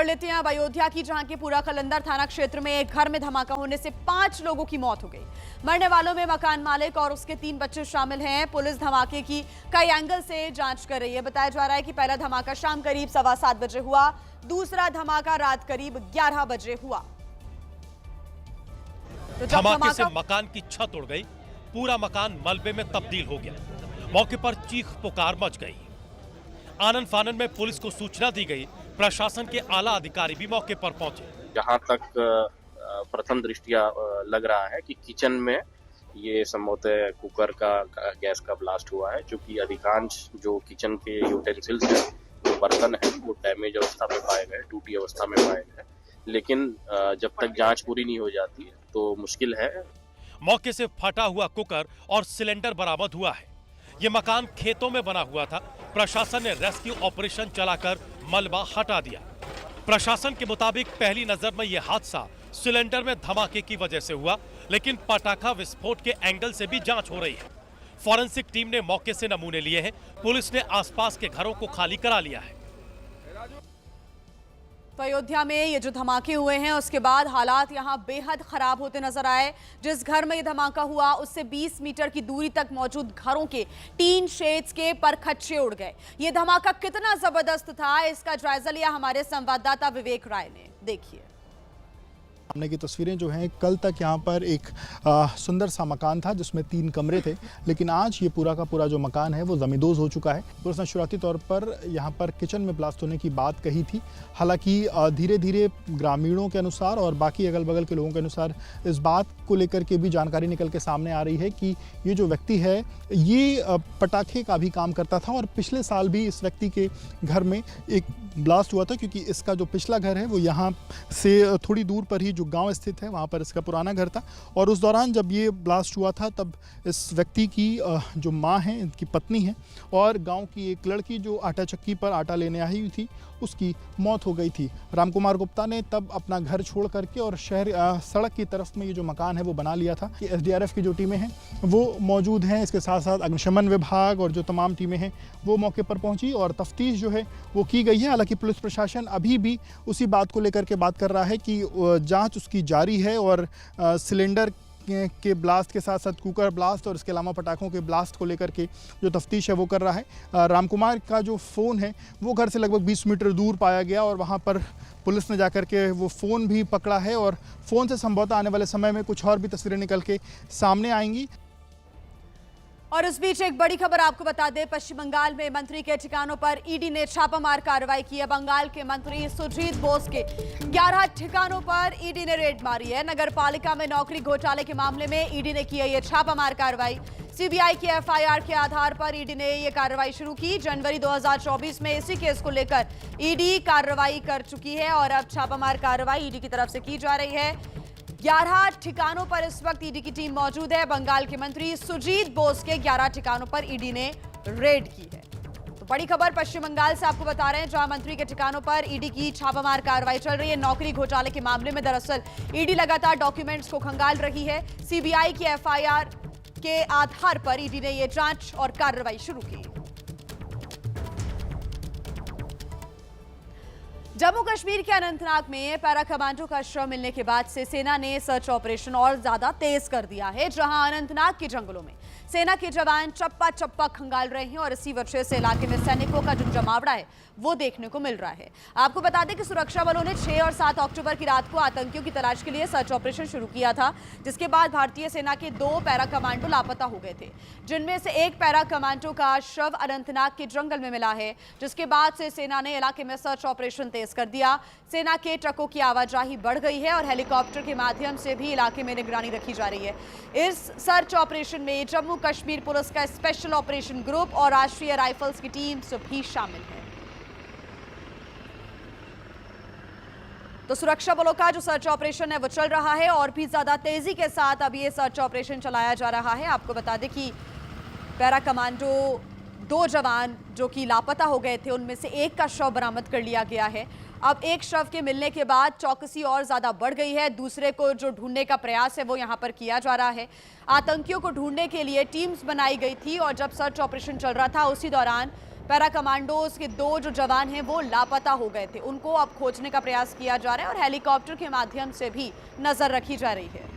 खबर लेते हैं अब अयोध्या की, जहां के पूरा कलंदर थाना क्षेत्र में एक घर में धमाका होने से 5 लोगों की मौत हो गई। मरने वालों में मकान मालिक और उसके 3 बच्चे शामिल हैं। पुलिस धमाके की कई एंगल से जांच कर रही है। बताया जा रहा है कि पहला धमाका शाम करीब 7:15 बजे हुआ, दूसरा धमाका रात करीब 11 बजे हुआ। तो धमाके से मकान की छत उड़ गई, पूरा मकान मलबे में तब्दील हो गया। मौके पर चीख पुकार मच गई। आनन फानन में पुलिस को सूचना दी गई। प्रशासन के आला अधिकारी भी मौके पर पहुंचे। जहां तक प्रथम दृष्टिया लग रहा है कि किचन में ये संभवतः कुकर का गैस का ब्लास्ट हुआ है, क्योंकि अधिकांश जो किचन के यूटेंसिल्स हैं, जो बर्तन हैं, वो डैमेज अवस्था में पाए गए, टूटी अवस्था में पाए गए। लेकिन जब तक जांच पूरी नहीं हो जाती तो मुश्किल है। मौके से फटा हुआ कुकर और सिलेंडर बरामद हुआ है। ये मकान खेतों में बना हुआ था। प्रशासन ने रेस्क्यू ऑपरेशन चलाकर मलबा हटा दिया। प्रशासन के मुताबिक पहली नजर में यह हादसा सिलेंडर में धमाके की वजह से हुआ, लेकिन पटाखा विस्फोट के एंगल से भी जांच हो रही है। फॉरेंसिक टीम ने मौके से नमूने लिए हैं। पुलिस ने आसपास के घरों को खाली करा लिया है। तो अयोध्या में ये जो धमाके हुए हैं उसके बाद हालात यहां बेहद खराब होते नजर आए। जिस घर में ये धमाका हुआ उससे 20 मीटर की दूरी तक मौजूद घरों के टीन शेड्स के परखच्चे उड़ गए। ये धमाका कितना जबरदस्त था, इसका जायजा लिया हमारे संवाददाता विवेक राय ने। देखिए सामने की तस्वीरें जो हैं, कल तक यहाँ पर एक सुंदर सा मकान था जिसमें 3 कमरे थे, लेकिन आज ये पूरा का पूरा जो मकान है वो ज़मींदोज़ हो चुका है। पुलिस ने शुरुआती तौर पर यहाँ पर किचन में ब्लास्ट होने की बात कही थी। हालांकि धीरे धीरे ग्रामीणों के अनुसार और बाकी अगल बगल के लोगों के अनुसार इस बात को लेकर के भी जानकारी निकल के सामने आ रही है कि ये जो व्यक्ति है ये पटाखे का भी काम करता था और पिछले साल भी इस व्यक्ति के घर में एक ब्लास्ट हुआ था, क्योंकि इसका जो पिछला घर है वो यहाँ से थोड़ी दूर पर ही जो गांव स्थित है वहाँ पर इसका पुराना घर था। और उस दौरान जब ये ब्लास्ट हुआ था तब इस व्यक्ति की जो माँ है, इनकी पत्नी है, और गांव की एक लड़की जो आटा चक्की पर आटा लेने आई हुई थी उसकी मौत हो गई थी। रामकुमार गुप्ता ने तब अपना घर छोड़ करके और शहर सड़क की तरफ में ये जो मकान है वो बना लिया था। कि SDRF की जो टीमें हैं वो मौजूद हैं, इसके साथ साथ अग्निशमन विभाग और जो तमाम टीमें हैं वो मौके पर पहुंची और तफ्तीश जो है वो की गई है। हालांकि पुलिस प्रशासन अभी भी उसी बात को लेकर के बात कर रहा है कि जांच उसकी जारी है और सिलेंडर के ब्लास्ट के साथ साथ कुकर ब्लास्ट और इसके अलावा पटाखों के ब्लास्ट को लेकर के जो तफ्तीश है वो कर रहा है। रामकुमार का जो फ़ोन है वो घर से लगभग 20 मीटर दूर पाया गया और वहाँ पर पुलिस ने जाकर के वो फ़ोन भी पकड़ा है और फ़ोन से संभवतः आने वाले समय में कुछ और भी तस्वीरें निकल के सामने आएंगी। और इस बीच एक बड़ी खबर आपको बता दें, पश्चिम बंगाल में मंत्री के ठिकानों पर ईडी ने छापामार कार्रवाई की है। बंगाल के मंत्री सुजीत बोस के 11 ठिकानों पर ईडी ने रेड मारी है। नगर पालिका में नौकरी घोटाले के मामले में ईडी ने की है ये छापामार कार्रवाई। सीबीआई की FIR के आधार पर ईडी ने ये कार्रवाई शुरू की। जनवरी 2024 में इसी केस को लेकर ईडी कार्रवाई कर चुकी है और अब छापामार कार्रवाई ईडी की तरफ से की जा रही है। 11 ठिकानों पर इस वक्त ईडी की टीम मौजूद है। बंगाल के मंत्री सुजीत बोस के 11 ठिकानों पर ईडी ने रेड की है। तो बड़ी खबर पश्चिम बंगाल से आपको बता रहे हैं, जहां मंत्री के ठिकानों पर ईडी की छापामार कार्रवाई चल रही है। नौकरी घोटाले के मामले में दरअसल ईडी लगातार डॉक्यूमेंट्स को खंगाल रही है। सीबीआई की FIR के आधार पर ईडी ने यह जांच और कार्रवाई शुरू की। जम्मू कश्मीर के अनंतनाग में पैरा कमांडो का शव मिलने के बाद से सेना ने सर्च ऑपरेशन और ज्यादा तेज कर दिया है। जहां अनंतनाग के जंगलों में सेना के जवान चप्पा चप्पा खंगाल रहे हैं और इसी वजह से इलाके में सैनिकों का जो जमावड़ा है वो देखने को मिल रहा है। आपको बता दें कि सुरक्षा बलों ने 6 और 7 अक्टूबर की रात को आतंकियों की तलाश के लिए सर्च ऑपरेशन शुरू किया था, जिसके बाद भारतीय सेना के 2 पैरा कमांडो लापता हो गए थे, जिनमें से एक पैरा कमांडो का शव अनंतनाग के जंगल में मिला है। जिसके बाद से सेना ने इलाके में सर्च ऑपरेशन तेज कर दिया। सेना के ट्रकों की आवाजाही बढ़ गई है और हेलीकॉप्टर के माध्यम से भी इलाके में निगरानी रखी जा रही है। इस सर्च ऑपरेशन में जम्मू कश्मीर पुलिस का स्पेशल ऑपरेशन ग्रुप और राष्ट्रीय राइफल्स की टीम भी शामिल है। तो सुरक्षा बलों का जो सर्च ऑपरेशन है वो चल रहा है और भी ज्यादा तेजी के साथ अब ये सर्च ऑपरेशन चलाया जा रहा है। आपको बता दें कि पैरा कमांडो 2 जवान जो कि लापता हो गए थे उनमें से एक का शव बरामद कर लिया गया है। अब एक शव के मिलने के बाद चौकसी और ज्यादा बढ़ गई है। दूसरे को जो ढूंढने का प्रयास है वो यहां पर किया जा रहा है। आतंकियों को ढूंढने के लिए टीम्स बनाई गई थी और जब सर्च ऑपरेशन चल रहा था उसी दौरान पैरा कमांडोज के 2 जो जवान हैं वो लापता हो गए थे, उनको अब खोजने का प्रयास किया जा रहा है और हेलीकॉप्टर के माध्यम से भी नजर रखी जा रही है।